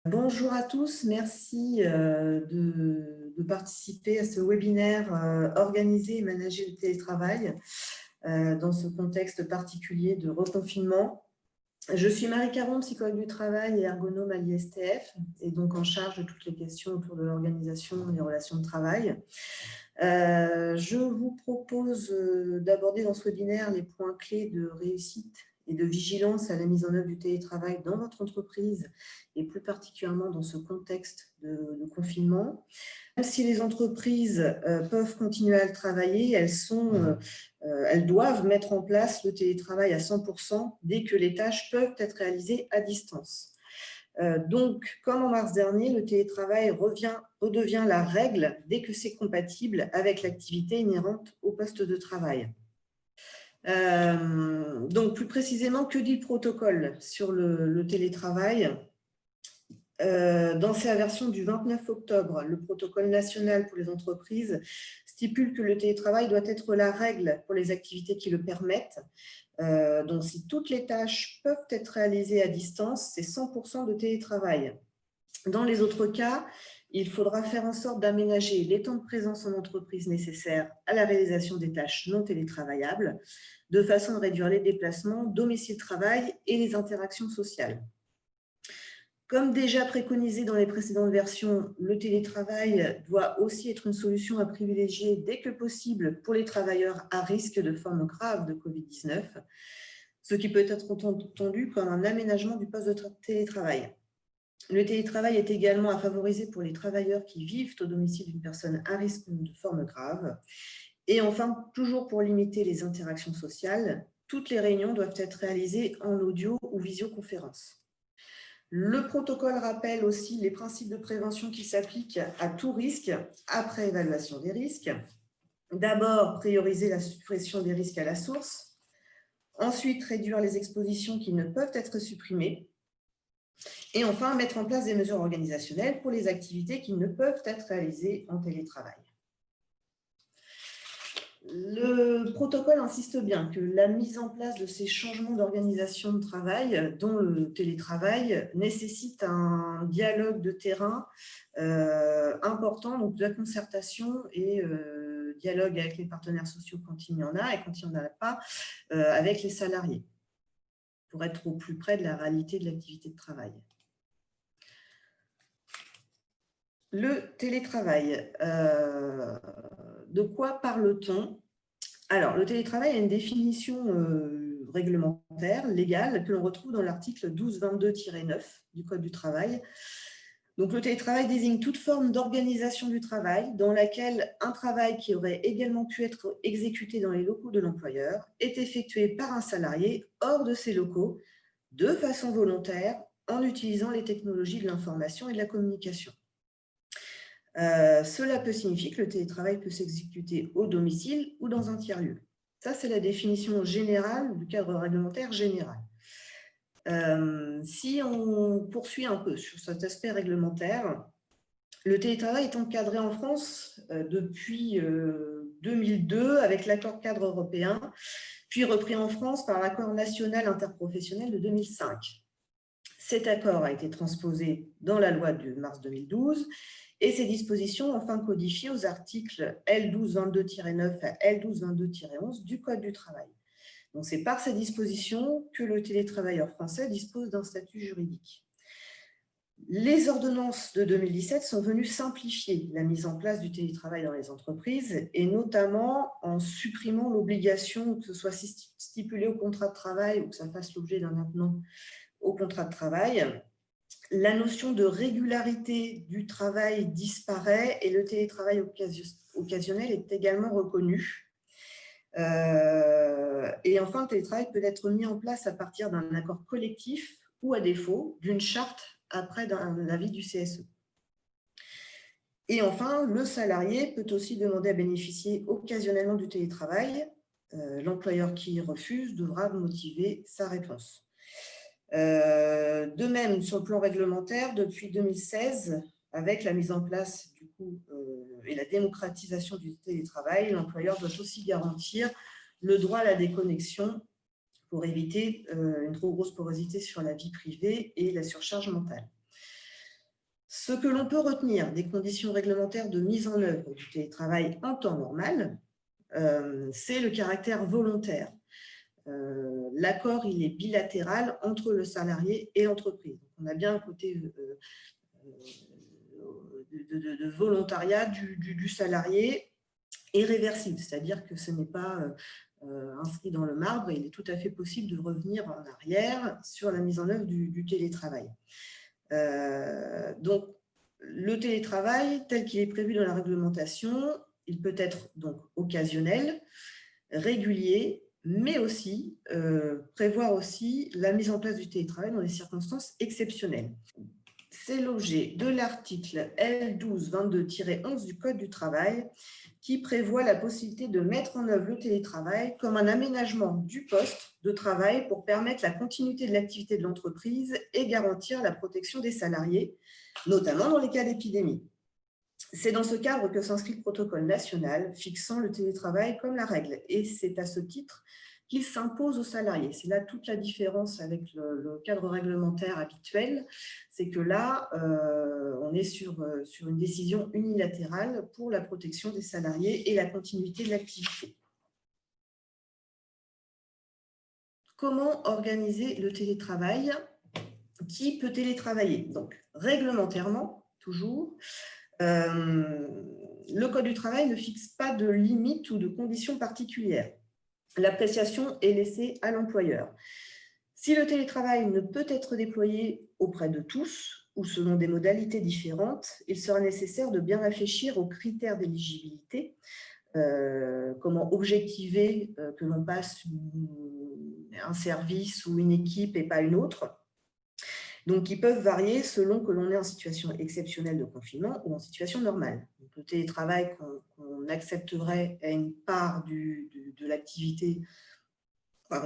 Bonjour à tous, merci de participer à ce webinaire Organiser et manager le télétravail dans ce contexte particulier de reconfinement. Je suis Marie Caron, psychologue du travail et ergonome à l'ISTF, et donc en charge de toutes les questions autour de l'organisation et des relations de travail. Je vous propose d'aborder dans ce webinaire les points clés de réussite et de vigilance à la mise en œuvre du télétravail dans votre entreprise et plus particulièrement dans ce contexte de confinement. Même si les entreprises peuvent continuer à le travailler, elles doivent mettre en place le télétravail à 100% dès que les tâches peuvent être réalisées à distance. Donc, comme en mars dernier, le télétravail redevient la règle dès que c'est compatible avec l'activité inhérente au poste de travail. Donc, plus précisément, que dit le protocole sur le télétravail ? Dans sa version du 29 octobre, le protocole national pour les entreprises stipule que le télétravail doit être la règle pour les activités qui le permettent. Donc, si toutes les tâches peuvent être réalisées à distance, c'est 100% de télétravail. Dans les autres cas, il faudra faire en sorte d'aménager les temps de présence en entreprise nécessaires à la réalisation des tâches non télétravaillables, de façon à réduire les déplacements, domicile-travail et les interactions sociales. Comme déjà préconisé dans les précédentes versions, le télétravail doit aussi être une solution à privilégier dès que possible pour les travailleurs à risque de forme grave de Covid-19, ce qui peut être entendu comme un aménagement du poste de télétravail. Le télétravail est également à favoriser pour les travailleurs qui vivent au domicile d'une personne à risque de forme grave. Et enfin, toujours pour limiter les interactions sociales, toutes les réunions doivent être réalisées en audio ou visioconférence. Le protocole rappelle aussi les principes de prévention qui s'appliquent à tout risque après évaluation des risques. D'abord, prioriser la suppression des risques à la source. Ensuite, réduire les expositions qui ne peuvent être supprimées. Et enfin, mettre en place des mesures organisationnelles pour les activités qui ne peuvent être réalisées en télétravail. Le protocole insiste bien que la mise en place de ces changements d'organisation de travail, dont le télétravail, nécessite un dialogue de terrain important, donc de la concertation et dialogue avec les partenaires sociaux quand il y en a et quand il n'y en a pas, avec les salariés, pour être au plus près de la réalité de l'activité de travail. Le télétravail, de quoi parle-t-on ? Alors, le télétravail a une définition réglementaire, légale, que l'on retrouve dans l'article 1222-9 du Code du travail. Donc, le télétravail désigne toute forme d'organisation du travail dans laquelle un travail qui aurait également pu être exécuté dans les locaux de l'employeur est effectué par un salarié hors de ses locaux, de façon volontaire, en utilisant les technologies de l'information et de la communication. Cela peut signifier que le télétravail peut s'exécuter au domicile ou dans un tiers-lieu. Ça, c'est la définition générale du cadre réglementaire général. Si on poursuit un peu sur cet aspect réglementaire, le télétravail est encadré en France depuis 2002 avec l'accord cadre européen, puis repris en France par l'accord national interprofessionnel de 2005. Cet accord a été transposé dans la loi de mars 2012 et ces dispositions enfin codifiées aux articles L1222-9 à L1222-11 du Code du travail. Donc, c'est par ces dispositions que le télétravailleur français dispose d'un statut juridique. Les ordonnances de 2017 sont venues simplifier la mise en place du télétravail dans les entreprises et notamment en supprimant l'obligation que ce soit stipulé au contrat de travail ou que ça fasse l'objet d'un avenant au contrat de travail. La notion de régularité du travail disparaît et le télétravail occasionnel est également reconnu. Et enfin, le télétravail peut être mis en place à partir d'un accord collectif ou à défaut d'une charte après un avis du CSE. Et enfin, le salarié peut aussi demander à bénéficier occasionnellement du télétravail. L'employeur qui refuse devra motiver sa réponse. De même, sur le plan réglementaire, depuis 2016, avec la mise en place et la démocratisation du télétravail, l'employeur doit aussi garantir le droit à la déconnexion pour éviter une trop grosse porosité sur la vie privée et la surcharge mentale. Ce que l'on peut retenir des conditions réglementaires de mise en œuvre du télétravail en temps normal, c'est le caractère volontaire. L'accord, il est bilatéral entre le salarié et l'entreprise. On a bien un côté de volontariat du salarié est réversible, c'est-à-dire que ce n'est pas inscrit dans le marbre et il est tout à fait possible de revenir en arrière sur la mise en œuvre du télétravail. Donc, le télétravail, tel qu'il est prévu dans la réglementation, il peut être donc occasionnel, régulier, mais aussi prévoir aussi la mise en place du télétravail dans des circonstances exceptionnelles. C'est l'objet de l'article L1222-11 du Code du travail qui prévoit la possibilité de mettre en œuvre le télétravail comme un aménagement du poste de travail pour permettre la continuité de l'activité de l'entreprise et garantir la protection des salariés, notamment dans les cas d'épidémie. C'est dans ce cadre que s'inscrit le protocole national fixant le télétravail comme la règle. Et c'est à ce titre qu'il s'impose aux salariés. C'est là toute la différence avec le cadre réglementaire habituel. C'est que là, on est sur une décision unilatérale pour la protection des salariés et la continuité de l'activité. Comment organiser le télétravail? Qui peut télétravailler? Donc, réglementairement, toujours, le Code du travail ne fixe pas de limites ou de conditions particulières. L'appréciation est laissée à l'employeur. Si le télétravail ne peut être déployé auprès de tous ou selon des modalités différentes, il sera nécessaire de bien réfléchir aux critères d'éligibilité, comment objectiver que l'on passe un service ou une équipe et pas une autre. Donc, qui peuvent varier selon que l'on est en situation exceptionnelle de confinement ou en situation normale. Donc, le télétravail qu'on accepterait à une part de l'activité,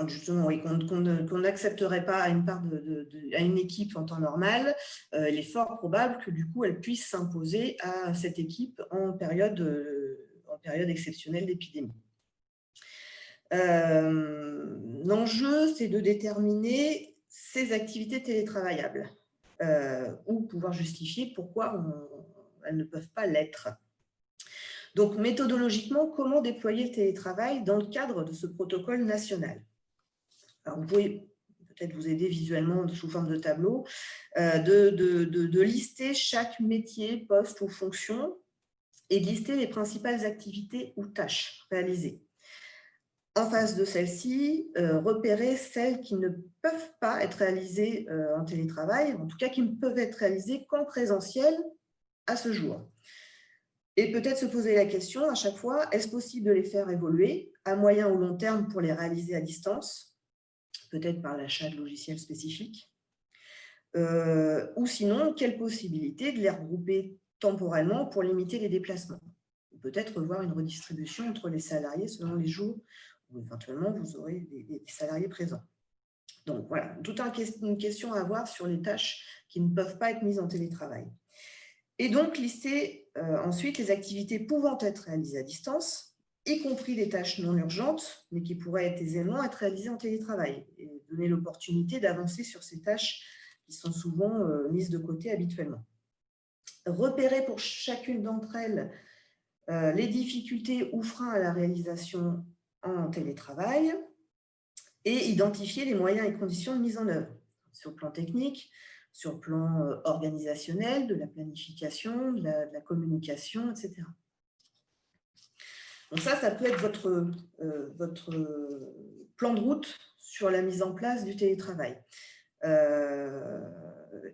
justement, oui, qu'on n'accepterait pas à une part à une équipe en temps normal, il est fort probable que du coup, elle puisse s'imposer à cette équipe en période exceptionnelle d'épidémie. L'enjeu, c'est de déterminer ces activités télétravaillables ou pouvoir justifier pourquoi elles ne peuvent pas l'être. Donc, méthodologiquement, comment déployer le télétravail dans le cadre de ce protocole national? Alors, vous pouvez peut-être vous aider visuellement sous forme de tableau, de lister chaque métier, poste ou fonction et de lister les principales activités ou tâches réalisées. En face de celles-ci, repérer celles qui ne peuvent pas être réalisées en télétravail, en tout cas qui ne peuvent être réalisées qu'en présentiel à ce jour. Et peut-être se poser la question à chaque fois, est-ce possible de les faire évoluer à moyen ou long terme pour les réaliser à distance, peut-être par l'achat de logiciels spécifiques, ou sinon, quelle possibilité de les regrouper temporellement pour limiter les déplacements. Peut-être revoir une redistribution entre les salariés selon les jours où éventuellement vous aurez des salariés présents. Donc voilà, toute une question à avoir sur les tâches qui ne peuvent pas être mises en télétravail. Et donc lister ensuite les activités pouvant être réalisées à distance, y compris les tâches non urgentes, mais qui pourraient aisément être réalisées en télétravail, et donner l'opportunité d'avancer sur ces tâches qui sont souvent mises de côté habituellement. Repérer pour chacune d'entre elles les difficultés ou freins à la réalisation en télétravail et identifier les moyens et conditions de mise en œuvre sur le plan technique, sur le plan organisationnel, de la planification, de la communication, etc. Donc ça peut être votre plan de route sur la mise en place du télétravail.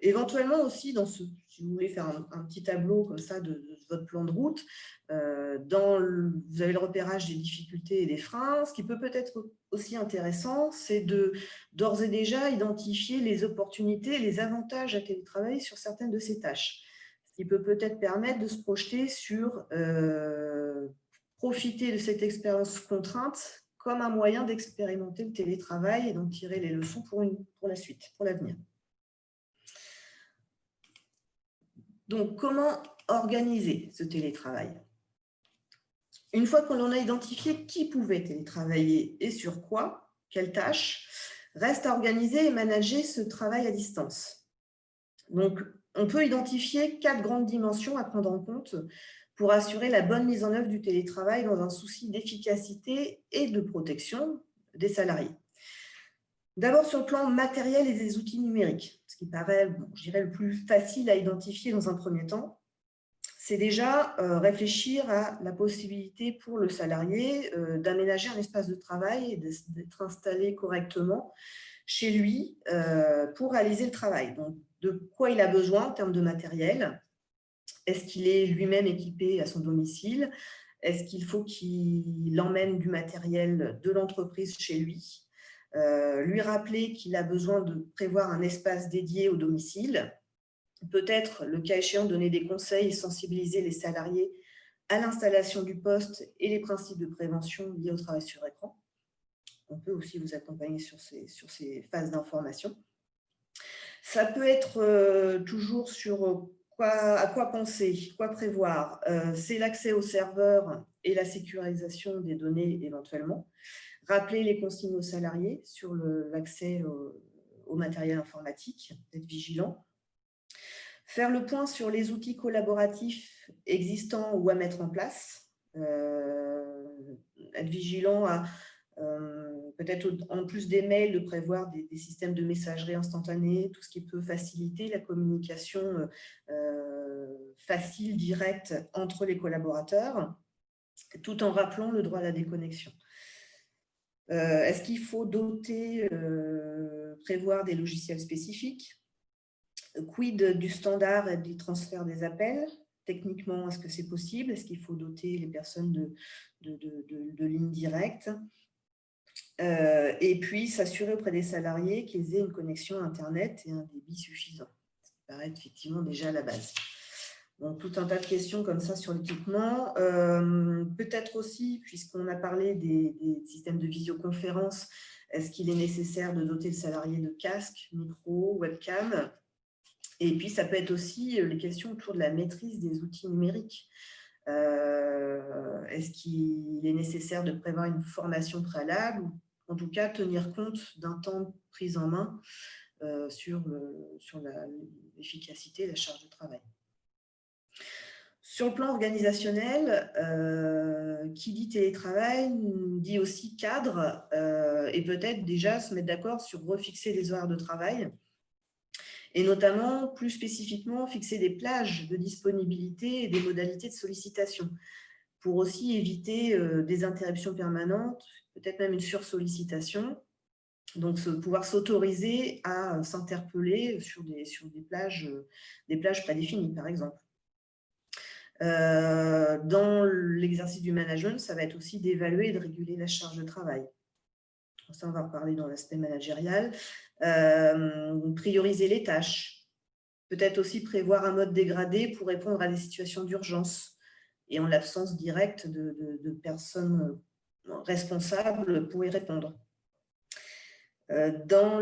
Éventuellement aussi, si vous voulez faire un petit tableau comme ça de votre plan de route, vous avez le repérage des difficultés et des freins. Ce qui peut être aussi intéressant, c'est d'ores et déjà identifier les opportunités et les avantages à télétravailler sur certaines de ces tâches. Ce qui peut peut-être permettre de se projeter sur profiter de cette expérience contrainte comme un moyen d'expérimenter le télétravail et d'en tirer les leçons pour la suite, pour l'avenir. Donc, comment organiser ce télétravail? Une fois qu'on en a identifié qui pouvait télétravailler et sur quoi, quelles tâches, reste à organiser et manager ce travail à distance. Donc, on peut identifier 4 grandes dimensions à prendre en compte pour assurer la bonne mise en œuvre du télétravail dans un souci d'efficacité et de protection des salariés. D'abord, sur le plan matériel et des outils numériques, ce qui paraît, je dirais, le plus facile à identifier dans un premier temps, c'est déjà réfléchir à la possibilité pour le salarié d'aménager un espace de travail et d'être installé correctement chez lui pour réaliser le travail. Donc, de quoi il a besoin en termes de matériel? Est-ce qu'il est lui-même équipé à son domicile? Est-ce qu'il faut qu'il emmène du matériel de l'entreprise chez lui? Lui rappeler qu'il a besoin de prévoir un espace dédié au domicile. Peut-être, le cas échéant, donner des conseils et sensibiliser les salariés à l'installation du poste et les principes de prévention liés au travail sur écran. On peut aussi vous accompagner sur ces phases d'information. Ça peut être toujours sur à quoi penser, quoi prévoir. C'est l'accès au serveur et la sécurisation des données éventuellement. Rappeler les consignes aux salariés sur l'accès au matériel informatique, d'être vigilant. Faire le point sur les outils collaboratifs existants ou à mettre en place. Être vigilant à peut-être en plus des mails, de prévoir des systèmes de messagerie instantanée, tout ce qui peut faciliter la communication facile, directe entre les collaborateurs, tout en rappelant le droit à la déconnexion. Est-ce qu'il faut prévoir des logiciels spécifiques? Quid du standard et du transfert des appels? Techniquement, est-ce que c'est possible? Est-ce qu'il faut doter les personnes de lignes directes? Et puis, s'assurer auprès des salariés qu'ils aient une connexion Internet et un débit suffisant. Ça paraît effectivement déjà la base. Donc, tout un tas de questions comme ça sur l'équipement. Peut-être aussi, puisqu'on a parlé des systèmes de visioconférence, est-ce qu'il est nécessaire de doter le salarié de casque, micro, webcam? Et puis, ça peut être aussi les questions autour de la maîtrise des outils numériques. Est-ce qu'il est nécessaire de prévoir une formation préalable ou en tout cas tenir compte d'un temps de prise en main sur l'efficacité et la charge de travail? Sur le plan organisationnel, qui dit télétravail dit aussi cadre et peut-être déjà se mettre d'accord sur refixer les horaires de travail et notamment, plus spécifiquement, fixer des plages de disponibilité et des modalités de sollicitation pour aussi éviter des interruptions permanentes, peut-être même une sursollicitation. Donc, pouvoir s'autoriser à s'interpeller sur des plages prédéfinies, par exemple. Dans l'exercice du management, ça va être aussi d'évaluer et de réguler la charge de travail. Ça, on va reparler dans l'aspect managérial. Prioriser les tâches. Peut-être aussi prévoir un mode dégradé pour répondre à des situations d'urgence et en l'absence directe de personnes responsables pour y répondre. Dans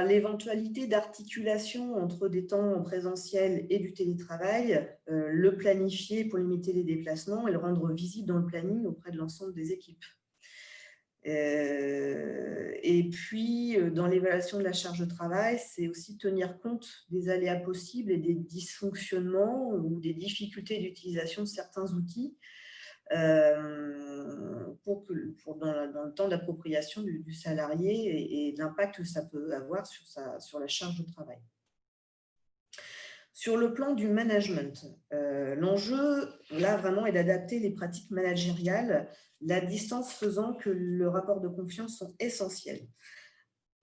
l'éventualité d'articulation entre des temps en présentiel et du télétravail, le planifier pour limiter les déplacements et le rendre visible dans le planning auprès de l'ensemble des équipes. Et puis, dans l'évaluation de la charge de travail, c'est aussi tenir compte des aléas possibles et des dysfonctionnements ou des difficultés d'utilisation de certains outils dans le temps d'appropriation du salarié et l'impact que ça peut avoir sur la charge de travail. Sur le plan du management, l'enjeu, là, vraiment, est d'adapter les pratiques managériales, la distance faisant que le rapport de confiance sont essentiels.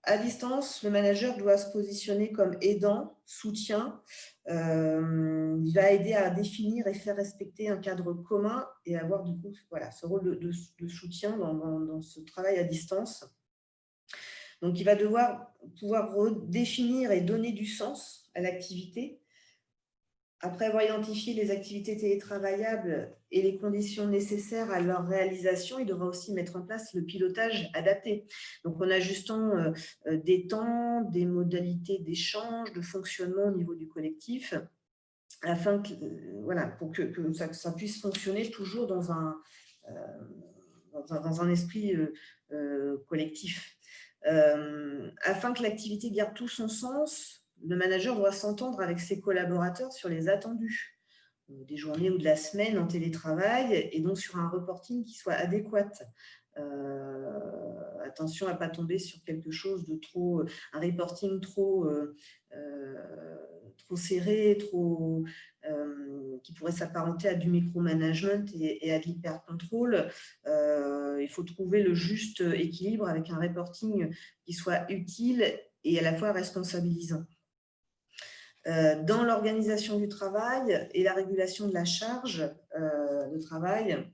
À distance, le manager doit se positionner comme aidant, soutien. Il va aider à définir et faire respecter un cadre commun et avoir du coup, voilà, ce rôle de soutien dans ce travail à distance. Donc, il va devoir pouvoir redéfinir et donner du sens à l'activité. Après avoir identifié les activités télétravaillables et les conditions nécessaires à leur réalisation, il devra aussi mettre en place le pilotage adapté. Donc, en ajustant des temps, des modalités d'échange, de fonctionnement au niveau du collectif, afin que, pour que ça puisse fonctionner toujours dans un esprit collectif. Afin que l'activité garde tout son sens, le manager doit s'entendre avec ses collaborateurs sur les attendus des journées ou de la semaine en télétravail et donc sur un reporting qui soit adéquat. Attention à ne pas tomber sur quelque chose de trop, un reporting trop serré, qui pourrait s'apparenter à du micromanagement et à de l'hypercontrôle. Il faut trouver le juste équilibre avec un reporting qui soit utile et à la fois responsabilisant. Dans l'organisation du travail et la régulation de la charge de travail,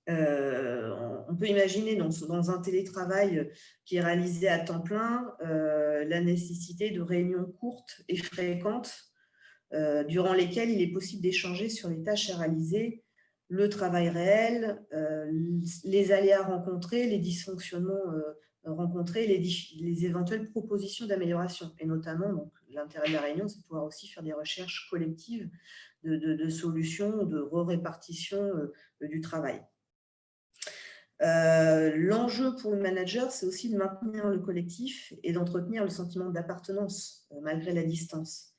on peut imaginer dans un télétravail qui est réalisé à temps plein la nécessité de réunions courtes et fréquentes durant lesquelles il est possible d'échanger sur les tâches à réaliser, le travail réel, les aléas rencontrés, les dysfonctionnements rencontrés, les éventuelles propositions d'amélioration. Et notamment, donc, l'intérêt de la réunion, c'est de pouvoir aussi faire des recherches collectives de solutions, de répartition du travail. L'enjeu pour le manager, c'est aussi de maintenir le collectif et d'entretenir le sentiment d'appartenance malgré la distance.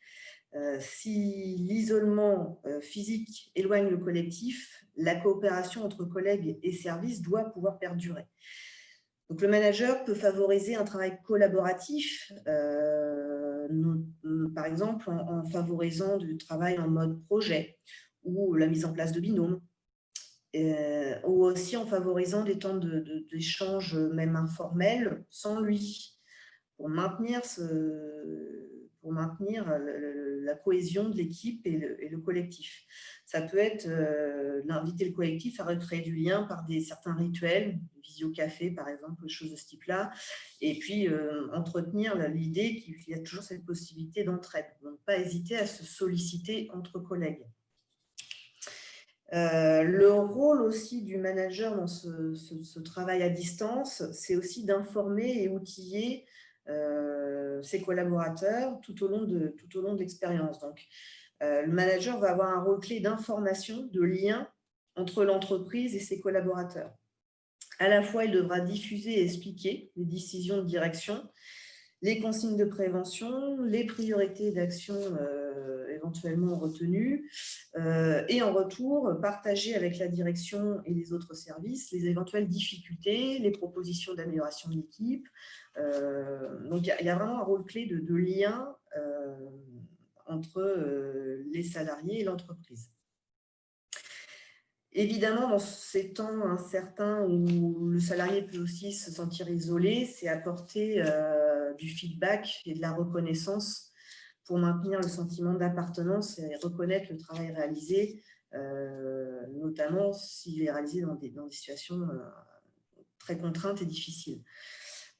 Si l'isolement physique éloigne le collectif, la coopération entre collègues et services doit pouvoir perdurer. Donc, le manager peut favoriser un travail collaboratif, par exemple en favorisant du travail en mode projet ou la mise en place de binômes. Ou aussi en favorisant des temps d'échange même informels sans lui, pour maintenir la cohésion de l'équipe et le collectif. Ça peut être d'inviter le collectif à recréer du lien par certains rituels, visio-café par exemple, des choses de ce type-là, et puis entretenir l'idée qu'il y a toujours cette possibilité d'entraide. Donc, pas hésiter à se solliciter entre collègues. Le rôle aussi du manager dans ce travail à distance, c'est aussi d'informer et outiller ses collaborateurs tout au long de l'expérience. Donc, le manager va avoir un rôle clé d'information, de lien entre l'entreprise et ses collaborateurs. À la fois, il devra diffuser et expliquer les décisions de direction, les consignes de prévention, les priorités d'action éventuellement retenues, et en retour, partager avec la direction et les autres services les éventuelles difficultés, les propositions d'amélioration de l'équipe. Donc, il y a vraiment un rôle clé de lien entre les salariés et l'entreprise. Évidemment, dans ces temps incertains où le salarié peut aussi se sentir isolé, c'est apporter du feedback et de la reconnaissance pour maintenir le sentiment d'appartenance et reconnaître le travail réalisé, notamment s'il est réalisé dans des situations très contraintes et difficiles.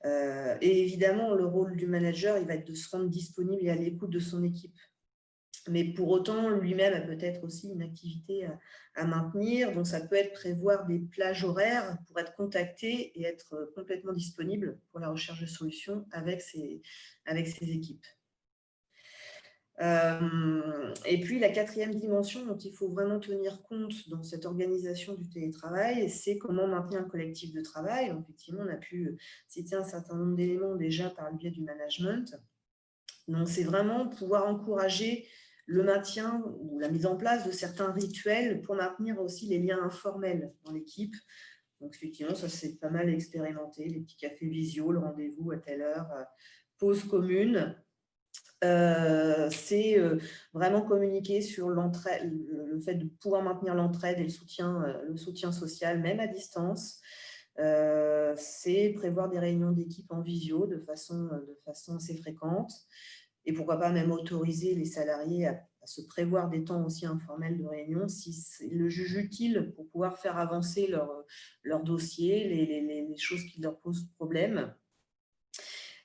Et évidemment, le rôle du manager, il va être de se rendre disponible et à l'écoute de son équipe. Mais pour autant, lui-même a peut-être aussi une activité à maintenir. Donc, ça peut être prévoir des plages horaires pour être contacté et être complètement disponible pour la recherche de solutions avec ses équipes. Et puis, la quatrième dimension dont il faut vraiment tenir compte dans cette organisation du télétravail, c'est comment maintenir un collectif de travail. Donc, effectivement, on a pu citer un certain nombre d'éléments déjà par le biais du management. Donc, c'est vraiment pouvoir encourager le maintien ou la mise en place de certains rituels pour maintenir aussi les liens informels dans l'équipe. Donc, effectivement, ça, c'est pas mal expérimenté. Les petits cafés visio, le rendez-vous à telle heure, pause commune. C'est vraiment communiquer sur l'entraide, le fait de pouvoir maintenir l'entraide et le soutien social, même à distance. C'est prévoir des réunions d'équipe en visio de façon assez fréquente. Et pourquoi pas même autoriser les salariés à se prévoir des temps aussi informels de réunion s'ils le jugent utile pour pouvoir faire avancer leur dossier, les choses qui leur posent problème.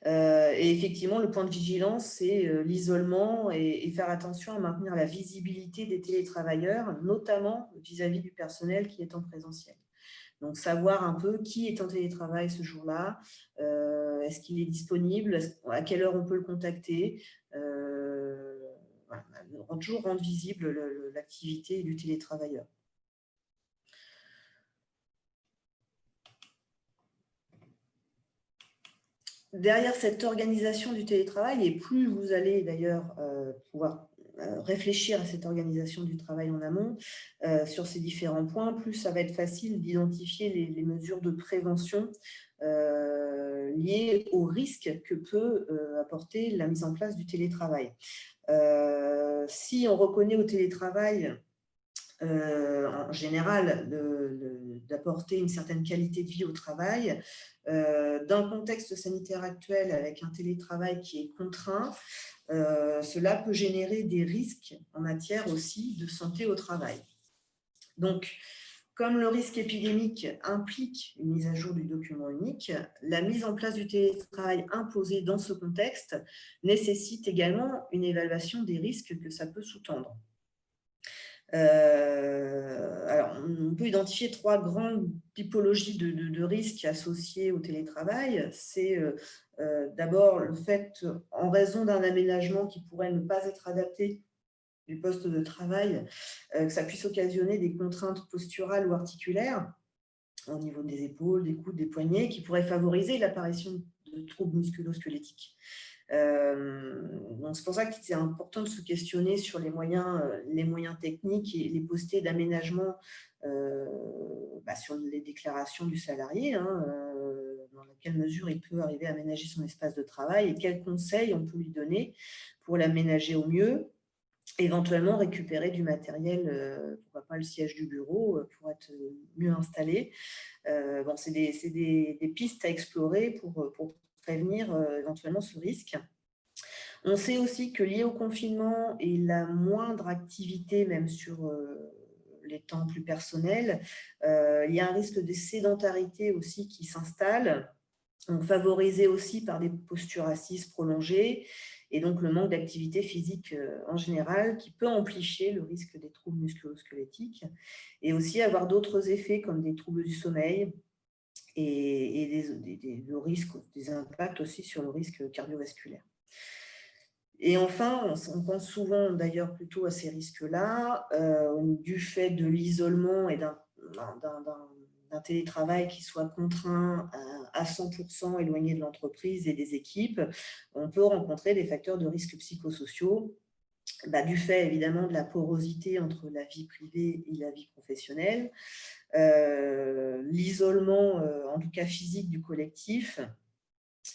Et effectivement, le point de vigilance, c'est l'isolement et faire attention à maintenir la visibilité des télétravailleurs, notamment vis-à-vis du personnel qui est en présentiel. Donc, savoir un peu qui est en télétravail ce jour-là, est-ce qu'il est disponible, à quelle heure on peut le contacter, voilà, toujours rendre visible l'activité du télétravailleur. derrière cette organisation du télétravail, et plus vous allez d'ailleurs pouvoir réfléchir à cette organisation du travail en amont sur ces différents points, plus ça va être facile d'identifier les mesures de prévention liées au risque que peut apporter la mise en place du télétravail. Si on reconnaît au télétravail en général d'apporter une certaine qualité de vie au travail, dans le contexte sanitaire actuel avec un télétravail qui est contraint, cela peut générer des risques en matière aussi de santé au travail. Donc, comme le risque épidémique implique une mise à jour du document unique, la mise en place du télétravail imposé dans ce contexte nécessite également une évaluation des risques que ça peut sous-tendre. Alors, on peut identifier 3 grandes typologies de risques associés au télétravail. C'est d'abord le fait, en raison d'un aménagement qui pourrait ne pas être adapté du poste de travail, que ça puisse occasionner des contraintes posturales ou articulaires au niveau des épaules, des coudes, des poignets, qui pourraient favoriser l'apparition de troubles musculo-squelettiques. Donc c'est pour ça que c'est important de se questionner sur les moyens techniques et les possibilités d'aménagement sur les déclarations du salarié, dans quelle mesure il peut arriver à aménager son espace de travail et quels conseils on peut lui donner pour l'aménager au mieux, éventuellement récupérer du matériel, pourquoi pas le siège du bureau, pour être mieux installé. C'est des pistes à explorer pour prévenir éventuellement ce risque. On sait aussi que lié au confinement et la moindre activité, même sur les temps plus personnels, il y a un risque de sédentarité aussi qui s'installe, donc favorisé aussi par des postures assises prolongées et donc le manque d'activité physique en général qui peut amplifier le risque des troubles musculo-squelettiques et aussi avoir d'autres effets comme des troubles du sommeil, et le risque, des impacts aussi sur le risque cardiovasculaire. Et enfin, on pense souvent d'ailleurs plutôt à ces risques-là du fait de l'isolement et d'un télétravail qui soit contraint à 100% éloigné de l'entreprise et des équipes. On peut rencontrer des facteurs de risque psychosociaux, du fait évidemment de la porosité entre la vie privée et la vie professionnelle, l'isolement, en tout cas physique, du collectif,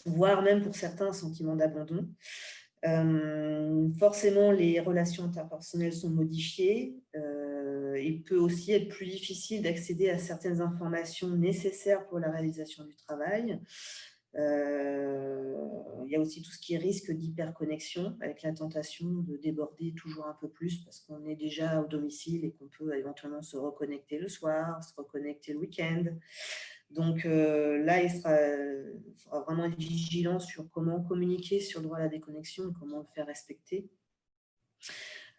voire même pour certains un sentiment d'abandon. Forcément, les relations interpersonnelles sont modifiées. Il peut aussi être plus difficile d'accéder à certaines informations nécessaires pour la réalisation du travail. Il y a aussi tout ce qui est risque d'hyperconnexion, avec la tentation de déborder toujours un peu plus parce qu'on est déjà au domicile et qu'on peut éventuellement se reconnecter le soir, se reconnecter le week-end. Donc là, il faudra vraiment être vigilant sur comment communiquer sur le droit à la déconnexion et comment le faire respecter.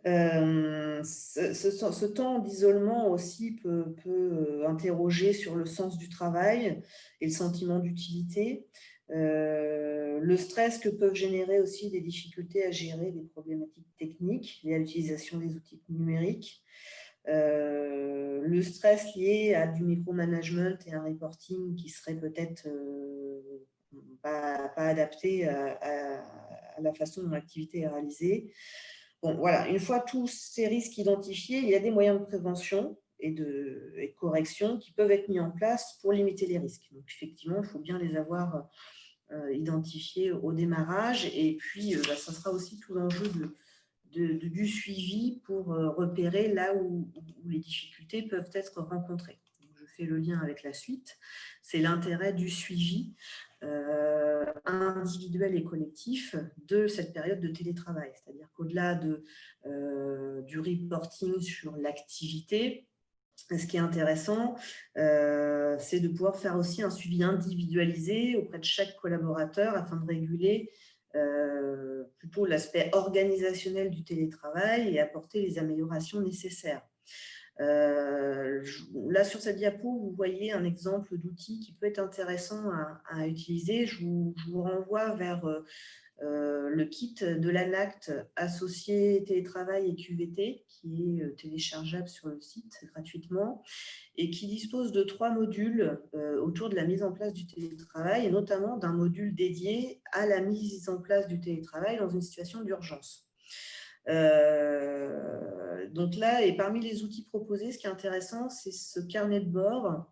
Ce temps d'isolement aussi peut interroger sur le sens du travail et le sentiment d'utilité. Le stress que peuvent générer aussi des difficultés à gérer des problématiques techniques liées à l'utilisation des outils numériques. Le stress lié à du micromanagement et un reporting qui serait peut-être pas adapté à la façon dont l'activité est réalisée. Bon, voilà, une fois tous ces risques identifiés, il y a des moyens de prévention et de correction qui peuvent être mis en place pour limiter les risques. Donc, effectivement, il faut bien les avoir identifiés au démarrage. Et puis, ça sera aussi tout l'enjeu du suivi pour repérer là où les difficultés peuvent être rencontrées. Donc, je fais le lien avec la suite. C'est l'intérêt du suivi individuel et collectif de cette période de télétravail. C'est-à-dire qu'au-delà du reporting sur l'activité, ce qui est intéressant, c'est de pouvoir faire aussi un suivi individualisé auprès de chaque collaborateur afin de réguler plutôt l'aspect organisationnel du télétravail et apporter les améliorations nécessaires. Là, sur cette diapo, vous voyez un exemple d'outil qui peut être intéressant à utiliser. Je vous renvoie vers le kit de l'ANACT associé télétravail et QVT, qui est téléchargeable sur le site gratuitement et qui dispose de 3 modules autour de la mise en place du télétravail et notamment d'un module dédié à la mise en place du télétravail dans une situation d'urgence. Donc là, et parmi les outils proposés, ce qui est intéressant, c'est ce carnet de bord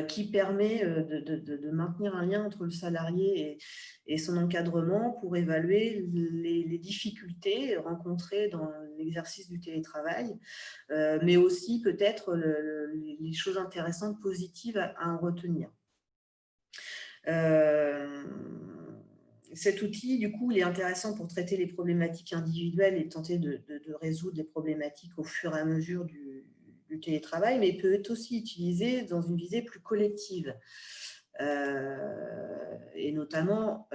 qui permet de maintenir un lien entre le salarié et son encadrement pour évaluer les difficultés rencontrées dans l'exercice du télétravail, mais aussi peut-être les choses intéressantes, positives à en retenir. Cet outil, du coup, il est intéressant pour traiter les problématiques individuelles et tenter de résoudre les problématiques au fur et à mesure du télétravail, mais il peut être aussi utilisé dans une visée plus collective. Et notamment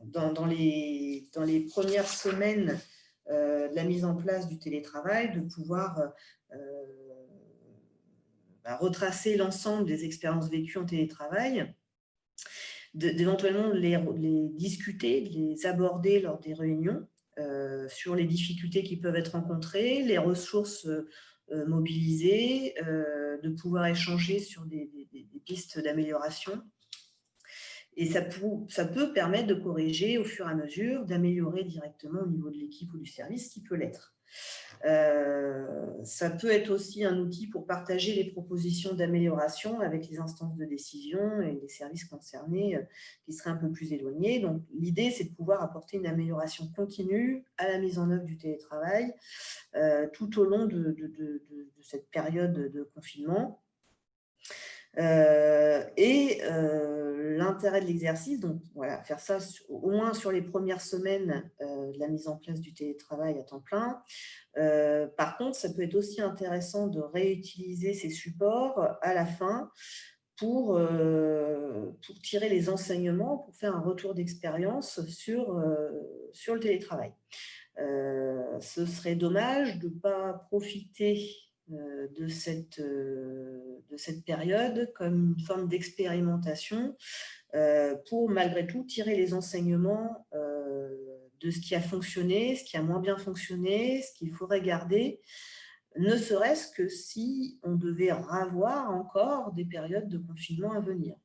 dans les premières semaines de la mise en place du télétravail, de pouvoir retracer l'ensemble des expériences vécues en télétravail, d'éventuellement les discuter, de les aborder lors des réunions sur les difficultés qui peuvent être rencontrées, les ressources mobilisées, de pouvoir échanger sur des pistes d'amélioration. Et ça peut permettre de corriger au fur et à mesure, d'améliorer directement au niveau de l'équipe ou du service, qui peut l'être. Ça peut être aussi un outil pour partager les propositions d'amélioration avec les instances de décision et les services concernés qui seraient un peu plus éloignés. Donc, l'idée, c'est de pouvoir apporter une amélioration continue à la mise en œuvre du télétravail tout au long de cette période de confinement. L'intérêt de l'exercice, donc voilà, faire ça au moins sur les premières semaines de la mise en place du télétravail à temps plein. Par contre, ça peut être aussi intéressant de réutiliser ces supports à la fin pour tirer les enseignements, pour faire un retour d'expérience sur le télétravail. Ce serait dommage de ne pas profiter de cette période comme une forme d'expérimentation pour malgré tout tirer les enseignements de ce qui a fonctionné, ce qui a moins bien fonctionné, ce qu'il faudrait garder, ne serait-ce que si on devait revoir encore des périodes de confinement à venir.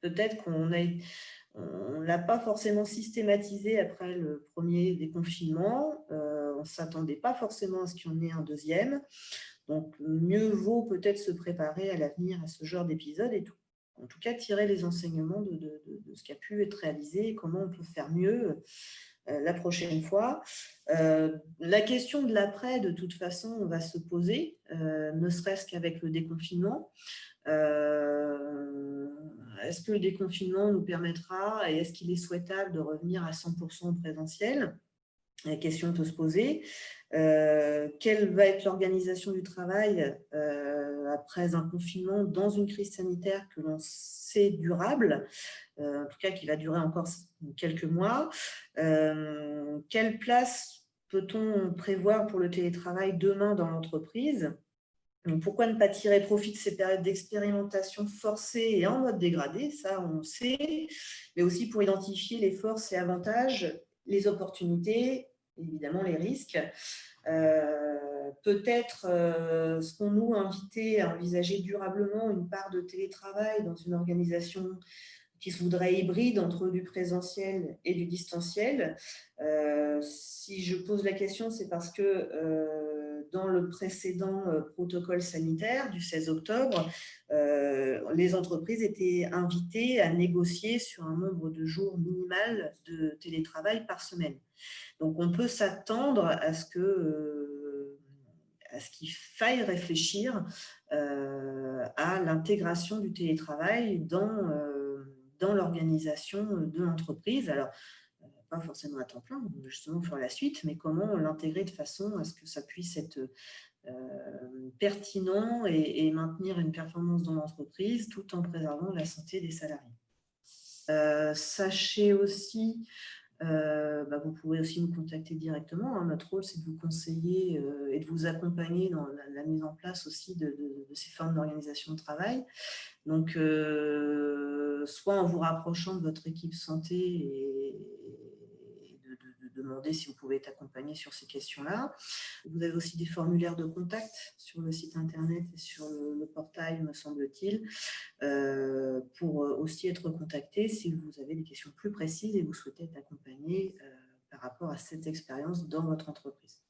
Peut-être qu'on ne l'a pas forcément systématisé après le premier déconfinement. On ne s'attendait pas forcément à ce qu'il y en ait un deuxième. Donc, mieux vaut peut-être se préparer à l'avenir à ce genre d'épisode et en tout cas tirer les enseignements de ce qui a pu être réalisé et comment on peut faire mieux la prochaine fois. La question de l'après, de toute façon, on va se poser, ne serait-ce qu'avec le déconfinement. Est-ce que le déconfinement nous permettra et est-ce qu'il est souhaitable de revenir à 100% au présentiel ? La question peut se poser. Quelle va être l'organisation du travail après un confinement dans une crise sanitaire que l'on sait durable, en tout cas qui va durer encore quelques mois. Quelle place peut-on prévoir pour le télétravail demain dans l'entreprise ? Donc, pourquoi ne pas tirer profit de ces périodes d'expérimentation forcée et en mode dégradé, ça on sait, mais aussi pour identifier les forces et avantages, les opportunités, évidemment les risques. Peut-être serons-nous invités à envisager durablement une part de télétravail dans une organisation qui se voudrait hybride entre du présentiel et du distanciel. Si je pose la question, c'est parce que dans le précédent protocole sanitaire du 16 octobre, les entreprises étaient invitées à négocier sur un nombre de jours minimal de télétravail par semaine. Donc, on peut s'attendre à ce qu'il faille réfléchir à l'intégration du télétravail dans l'organisation de l'entreprise. Alors, pas forcément à temps plein, justement pour la suite, mais comment l'intégrer de façon à ce que ça puisse être pertinent et maintenir une performance dans l'entreprise tout en préservant la santé des salariés. Sachez aussi vous pouvez aussi nous contacter directement. Hein. Notre rôle, c'est de vous conseiller et de vous accompagner dans la mise en place aussi de ces formes d'organisation de travail. Donc, soit en vous rapprochant de votre équipe santé et de demander si vous pouvez être accompagné sur ces questions-là. Vous avez aussi des formulaires de contact sur le site internet et sur le portail, me semble-t-il, pour aussi être contacté si vous avez des questions plus précises et vous souhaitez être accompagné par rapport à cette expérience dans votre entreprise.